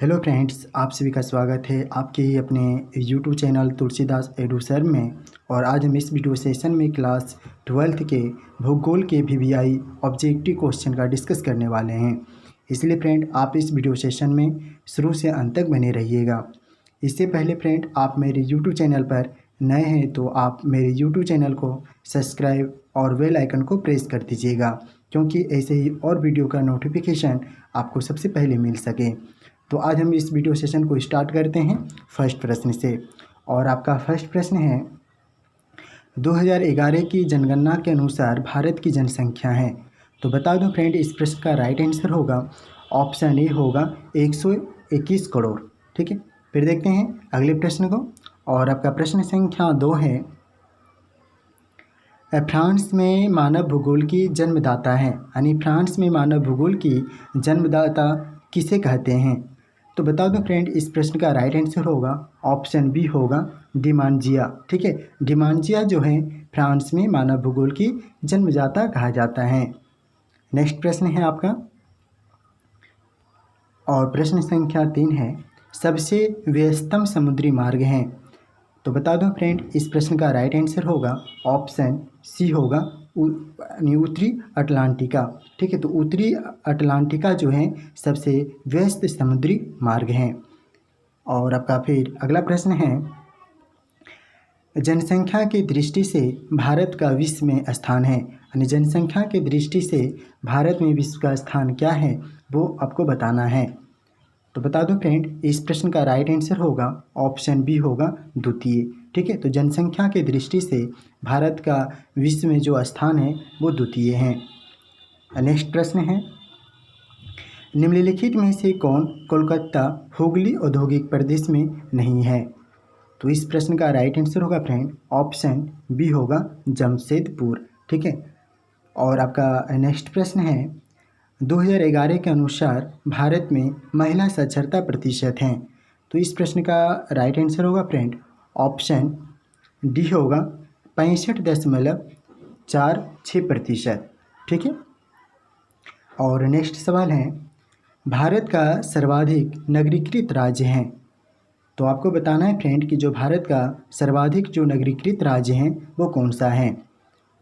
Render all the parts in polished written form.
Hello friends, आप सभी का स्वागत है आपके ही अपने YouTube channel Tulsidas edu sir में। और आज हम इस वीडियो सेशन में क्लास 12th के भूगोल के वीवीआई ऑब्जेक्टिव क्वेश्चन का डिस्कस करने वाले हैं। इसलिए फ्रेंड, आप इस वीडियो सेशन में शुरू से अंत तक बने रहिएगा। इससे पहले फ्रेंड, आप मेरे यूट्यूब चैनल पर नए हैं तो आप मेरे यूट्यूब चैनल को सब्सक्राइब और बेल आइकन को प्रेस कर दीजिएगा, क्योंकि ऐसे ही और वीडियो का नोटिफिकेशन आपको सबसे पहले मिल सके। तो आज हम इस वीडियो सेशन को स्टार्ट करते हैं फर्स्ट प्रश्न से। और आपका फर्स्ट प्रश्न है, 2011 की जनगणना के अनुसार भारत की जनसंख्या है। तो बता दूं फ्रेंड, इस प्रश्न का राइट आंसर होगा ऑप्शन ए होगा 121 करोड़। ठीक है, फिर देखते हैं अगले प्रश्न को। और आपका प्रश्न संख्या 2 है, फ्रांस में मानव भूगोल की जन्मदाता है, यानी फ्रांस में मानव भूगोल की जन्मदाता किसे कहते हैं। तो बता दो फ्रेंड, इस प्रश्न का राइट आंसर होगा ऑप्शन बी होगा डिमांजिया। ठीक है, डिमांजिया जो है फ्रांस में मानव भूगोल की जन्मदाता कहा जाता है। नेक्स्ट प्रश्न है आपका, और प्रश्न संख्या 3 है, सबसे व्यस्तम समुद्री मार्ग हैं। तो बता दो फ्रेंड, इस प्रश्न का राइट आंसर होगा ऑप्शन सी होगा उत्तरी अटलांटिका। ठीक है, तो उत्तरी अटलांटिका जो है सबसे व्यस्त समुद्री मार्ग हैं। और आपका फिर अगला प्रश्न है, जनसंख्या की दृष्टि से भारत का विश्व में स्थान है, यानी जनसंख्या की दृष्टि से भारत में विश्व का स्थान क्या है वो आपको बताना है। तो बता दो फ्रेंड, इस प्रश्न का राइट आंसर होगा ऑप्शन बी होगा द्वितीय। ठीक है, तो जनसंख्या की दृष्टि से भारत का विश्व में जो स्थान है वो द्वितीय है। नेक्स्ट प्रश्न है, निम्नलिखित में से कौन कोलकाता हुगली औद्योगिक प्रदेश में नहीं है। तो इस प्रश्न का राइट आंसर होगा फ्रेंड ऑप्शन बी होगा जमशेदपुर। ठीक है, और आपका नेक्स्ट प्रश्न है, 2011 के अनुसार भारत में महिला साक्षरता प्रतिशत हैं। तो इस प्रश्न का राइट आंसर होगा फ्रेंड ऑप्शन डी होगा 65.46%। ठीक है, और नेक्स्ट सवाल है, भारत का सर्वाधिक नगरीकृत राज्य है। तो आपको बताना है फ्रेंड कि जो भारत का सर्वाधिक जो नगरीकृत राज्य हैं वो कौन सा है।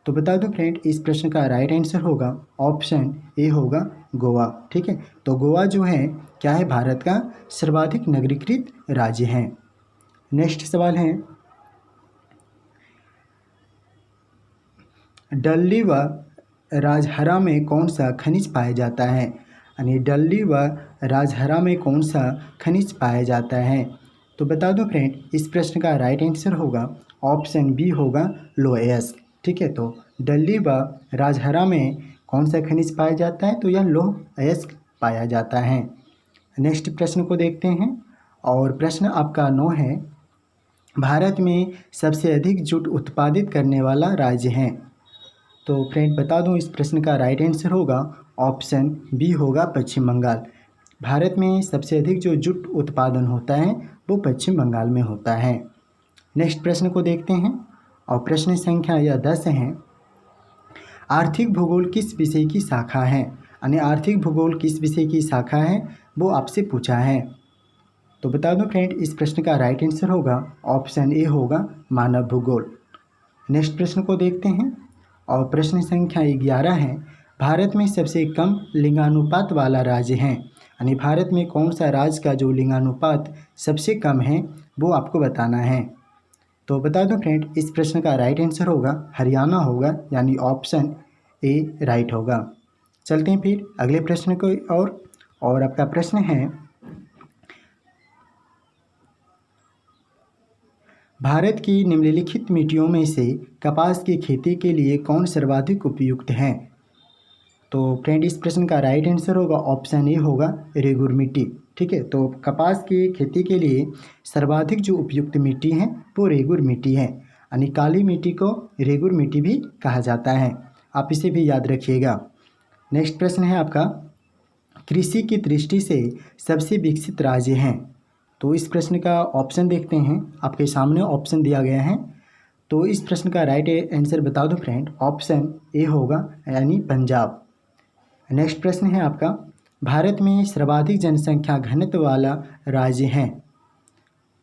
तो बता दो फ्रेंड, इस प्रश्न का राइट आंसर होगा ऑप्शन ए होगा गोवा। ठीक है, तो गोवा जो है क्या है, भारत का सर्वाधिक नगरीकृत राज्य है। नेक्स्ट सवाल है, डल्ली व राजहरा में कौन सा खनिज पाया जाता है, यानी डल्ली व राजहरा में कौन सा खनिज पाया जाता है। तो बता दो फ्रेंड, इस प्रश्न का राइट आंसर होगा ऑप्शन बी होगा लोहयस्क। ठीक है, तो डल्ली व राजहरा में कौन सा खनिज पाया जाता है, तो यह लौह अयस्क पाया जाता है। नेक्स्ट प्रश्न को देखते हैं, और प्रश्न आपका 9 है, भारत में सबसे अधिक जूट उत्पादित करने वाला राज्य है। तो फ्रेंड बता दूं, इस प्रश्न का राइट आंसर होगा ऑप्शन बी होगा पश्चिम बंगाल। भारत में सबसे अधिक जो जूट उत्पादन होता है वो पश्चिम बंगाल में होता है। नेक्स्ट प्रश्न को देखते हैं, और प्रश्न संख्या यह 10 है, आर्थिक भूगोल किस विषय की शाखा है, यानी आर्थिक भूगोल किस विषय की शाखा है वो आपसे पूछा है। तो बता दो फ्रेंड, इस प्रश्न का राइट आंसर होगा ऑप्शन ए होगा मानव भूगोल। नेक्स्ट प्रश्न को देखते हैं, और प्रश्न संख्या 11 है, भारत में सबसे कम लिंगानुपात वाला राज्य है, यानी भारत में कौन सा राज्य का जो लिंगानुपात सबसे कम है वो आपको बताना है। तो बता दो फ्रेंड, इस प्रश्न का राइट आंसर होगा हरियाणा होगा, यानी ऑप्शन ए राइट होगा। चलते हैं फिर अगले प्रश्न को और आपका प्रश्न है, भारत की निम्नलिखित मिट्टियों में से कपास की खेती के लिए कौन सर्वाधिक उपयुक्त है। तो फ्रेंड, इस प्रश्न का राइट आंसर होगा ऑप्शन ए होगा रेगुर मिट्टी। ठीक है, तो कपास की खेती के लिए सर्वाधिक जो उपयुक्त मिट्टी है वो रेगुर मिट्टी है, यानी काली मिट्टी को रेगुर मिट्टी भी कहा जाता है, आप इसे भी याद रखिएगा। नेक्स्ट प्रश्न है आपका, कृषि की दृष्टि से सबसे विकसित राज्य हैं। तो इस प्रश्न का ऑप्शन देखते हैं, आपके सामने ऑप्शन दिया गया है। तो इस प्रश्न का राइट आंसर बता दो फ्रेंड, ऑप्शन ए होगा यानी पंजाब। नेक्स्ट प्रश्न है आपका, भारत में सर्वाधिक जनसंख्या घनत्व वाला राज्य है?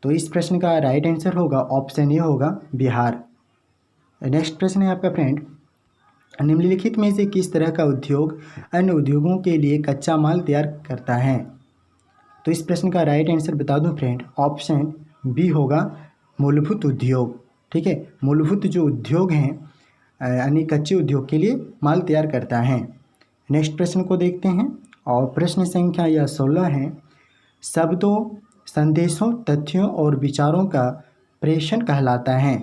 तो इस प्रश्न का राइट आंसर होगा ऑप्शन ए होगा बिहार। नेक्स्ट प्रश्न है आपका फ्रेंड, निम्नलिखित में से किस तरह का उद्योग अन्य उद्योगों के लिए कच्चा माल तैयार करता है? तो इस प्रश्न का राइट आंसर बता दूं फ्रेंड, ऑप्शन बी होगा मूलभूत उद्योग। ठीक है, मूलभूत जो उद्योग हैं यानी कच्चे उद्योग के लिए माल तैयार करता है। नेक्स्ट प्रश्न को देखते हैं और प्रश्न संख्या यह 16 है। शब्दों, संदेशों, तथ्यों और विचारों का प्रेषण कहलाता है।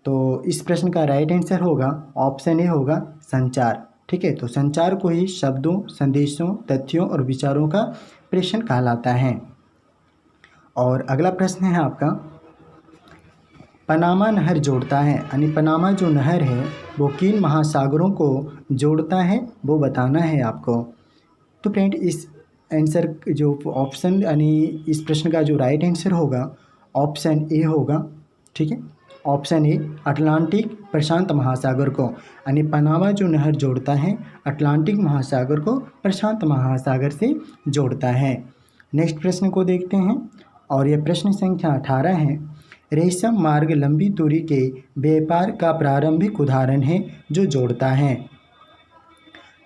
तो इस प्रश्न का राइट आंसर होगा ऑप्शन ए होगा संचार। ठीक है, तो संचार को ही शब्दों, संदेशों, तथ्यों और विचारों का प्रेषण कहलाता है। और अगला प्रश्न है आपका, पनामा नहर जोड़ता है यानी पनामा जो नहर है वो किन महासागरों को जोड़ता है वो बताना है आपको। तो फ्रेंड इस आंसर जो ऑप्शन यानी इस प्रश्न का जो राइट आंसर होगा ऑप्शन ए होगा। ठीक है, ऑप्शन ए अटलांटिक प्रशांत महासागर को, यानी पनामा जो नहर जोड़ता है अटलांटिक महासागर को प्रशांत महासागर से जोड़ता है। नेक्स्ट प्रश्न को देखते हैं और यह प्रश्न संख्या 18 है। रेशम मार्ग लंबी दूरी के व्यापार का प्रारंभिक उदाहरण है जो जोड़ता है।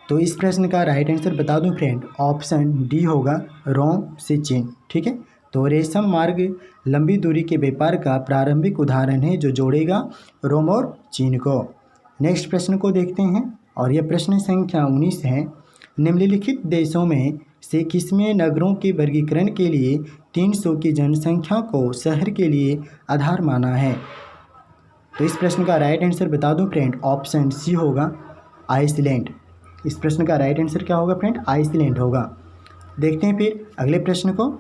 तो इस प्रश्न का राइट आंसर बता दूं फ्रेंड, ऑप्शन डी होगा रोम से चीन। ठीक है, तो रेशम मार्ग लंबी दूरी के व्यापार का प्रारंभिक उदाहरण है जो जोड़ेगा रोम और चीन को। नेक्स्ट प्रश्न को देखते हैं और यह प्रश्न संख्या 19 है। निम्नलिखित देशों में से किसमें नगरों के वर्गीकरण के लिए 300 की जनसंख्या को शहर के लिए आधार माना है? तो इस प्रश्न का राइट आंसर बता दूं फ्रेंड, ऑप्शन सी होगा आइसलैंड। इस प्रश्न का राइट आंसर क्या होगा फ्रेंड, आइसलैंड होगा। देखते हैं फिर अगले प्रश्न को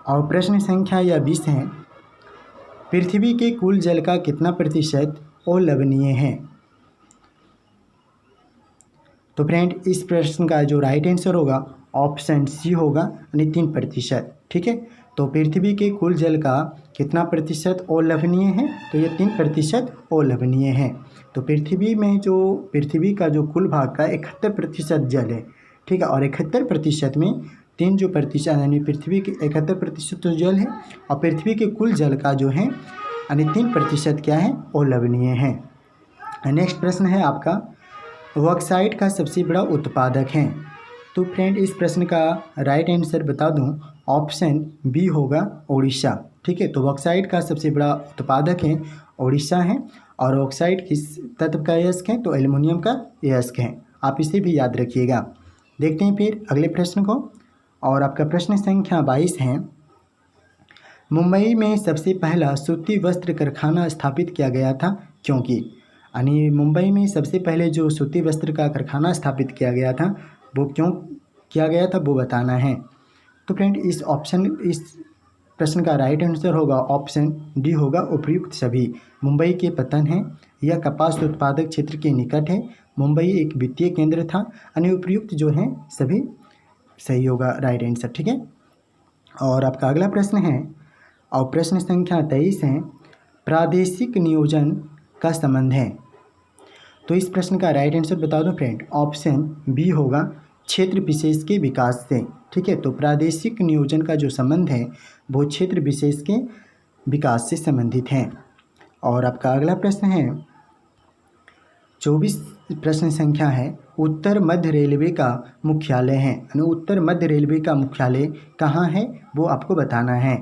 और प्रश्न संख्या यह 20 है। पृथ्वी के कुल जल का कितना प्रतिशत अलवणीय है? तो फ्रेंड इस प्रश्न का जो राइट आंसर होगा ऑप्शन सी होगा यानी 3%। ठीक है, तो पृथ्वी के कुल जल का कितना प्रतिशत अलवणीय है? तो ये 3% अलवणीय है। तो पृथ्वी का जो कुल भाग का 71% जल है। ठीक है, और 71% में 3 जो प्रतिशत यानी पृथ्वी के 71% तो जल है और पृथ्वी के कुल जल का जो है यानी 3% क्या है, अलवणीय है। नेक्स्ट प्रश्न है आपका, बॉक्साइट का सबसे बड़ा उत्पादक है? तो फ्रेंड इस प्रश्न का राइट आंसर बता दूं, ऑप्शन बी होगा उड़ीसा। ठीक है, तो बॉक्साइट का सबसे बड़ा उत्पादक है उड़ीसा है और बॉक्साइट किस तत्व का अयस्क है? तो एल्युमिनियम का अयस्क है। आप इसे भी याद रखिएगा। देखते हैं फिर अगले प्रश्न को और आपका प्रश्न संख्या 22 है। मुंबई में सबसे पहला सूती वस्त्र कारखाना स्थापित किया गया था क्योंकि, यानी मुंबई में सबसे पहले जो सूती वस्त्र का कारखाना स्थापित किया गया था वो क्यों किया गया था वो बताना है। तो फ्रेंड इस प्रश्न का राइट आंसर होगा ऑप्शन डी होगा उपयुक्त सभी। मुंबई के पतन है, यह कपास उत्पादक क्षेत्र के निकट है, मुंबई एक वित्तीय केंद्र था, यानी उपयुक्त जो है सभी सही होगा राइट आंसर। ठीक है, और आपका अगला प्रश्न है और प्रश्न संख्या 23 है। प्रादेशिक नियोजन का संबंध है? तो इस प्रश्न का राइट आंसर बता दो फ्रेंड, ऑप्शन बी होगा क्षेत्र विशेष के विकास से। ठीक है, तो प्रादेशिक नियोजन का जो संबंध है वो क्षेत्र विशेष के विकास से संबंधित है। और आपका अगला प्रश्न है 24 प्रश्न संख्या है। उत्तर मध्य रेलवे का मुख्यालय है, यानी उत्तर मध्य रेलवे का मुख्यालय कहाँ है वो आपको बताना है।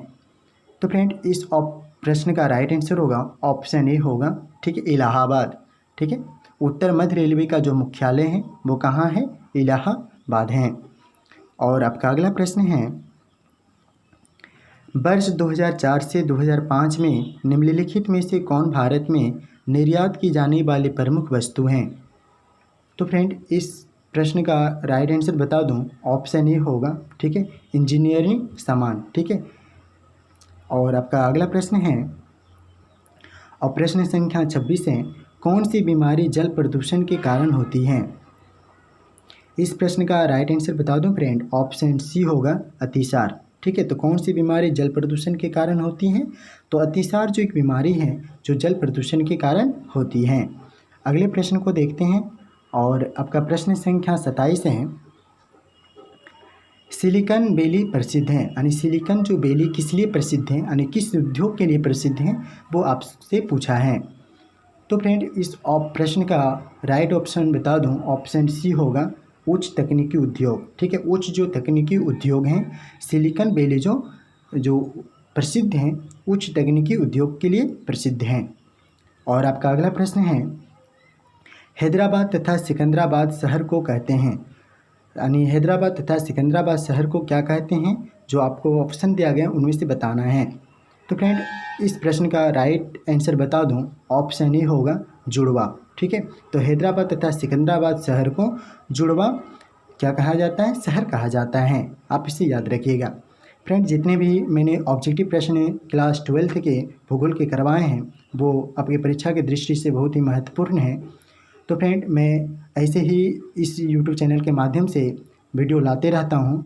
तो फ्रेंड इस प्रश्न का राइट आंसर होगा ऑप्शन ए होगा। ठीक है, इलाहाबाद। ठीक है, उत्तर मध्य रेलवे का जो मुख्यालय है वो कहाँ है, इलाहाबाद है। और आपका अगला प्रश्न है, वर्ष 2004 से 2005 में निम्नलिखित में से कौन भारत में निर्यात की जाने वाली प्रमुख वस्तु हैं? तो फ्रेंड इस प्रश्न का राइट आंसर बता दूं, ऑप्शन ए होगा। ठीक है, इंजीनियरिंग सामान। ठीक है, और आपका अगला प्रश्न है और प्रश्न संख्या 26 है। कौन सी बीमारी जल प्रदूषण के कारण होती है? इस प्रश्न का राइट आंसर बता दूं फ्रेंड, ऑप्शन सी होगा अतिसार। ठीक है, तो कौन सी बीमारी जल प्रदूषण के कारण होती है? तो अतिसार जो एक बीमारी है जो जल प्रदूषण के कारण होती है। अगले प्रश्न को देखते हैं और आपका प्रश्न संख्या 27 है। सिलिकॉन वैली प्रसिद्ध है, यानी सिलिकॉन जो वैली किस लिए प्रसिद्ध है, यानी किस उद्योग के लिए प्रसिद्ध है, वो आपसे पूछा है। तो फ्रेंड इस प्रश्न का राइट ऑप्शन बता दूं, ऑप्शन सी होगा, उच्च तकनीकी उद्योग। ठीक है, उच्च जो तकनीकी उद्योग हैं, सिलिकॉन वैली जो प्रसिद्ध हैं, उच्च तकनीकी उद्योग के लिए प्रसिद्ध हैं। और आपका अगला प्रश्न है, हैदराबाद तथा सिकंदराबाद शहर को कहते हैं, यानी हैदराबाद तथा सिकंदराबाद शहर को क्या कहते हैं, जो आपको ऑप्शन दिया गया उनमें से बताना है। तो फ्रेंड इस प्रश्न का राइट आंसर बता दूं, ऑप्शन ए होगा, जुड़वा। ठीक है, तो हैदराबाद तथा सिकंदराबाद शहर को जुड़वा क्या कहा जाता है, शहर कहा जाता है। आप इसे याद रखिएगा। फ्रेंड जितने भी मैंने ऑब्जेक्टिव प्रश्न क्लास 12 के भूगोल के करवाए हैं, वो आपकी परीक्षा की दृष्टि से बहुत ही महत्वपूर्ण है। तो फ्रेंड मैं ऐसे ही इस यूट्यूब चैनल के माध्यम से वीडियो लाते रहता हूँ।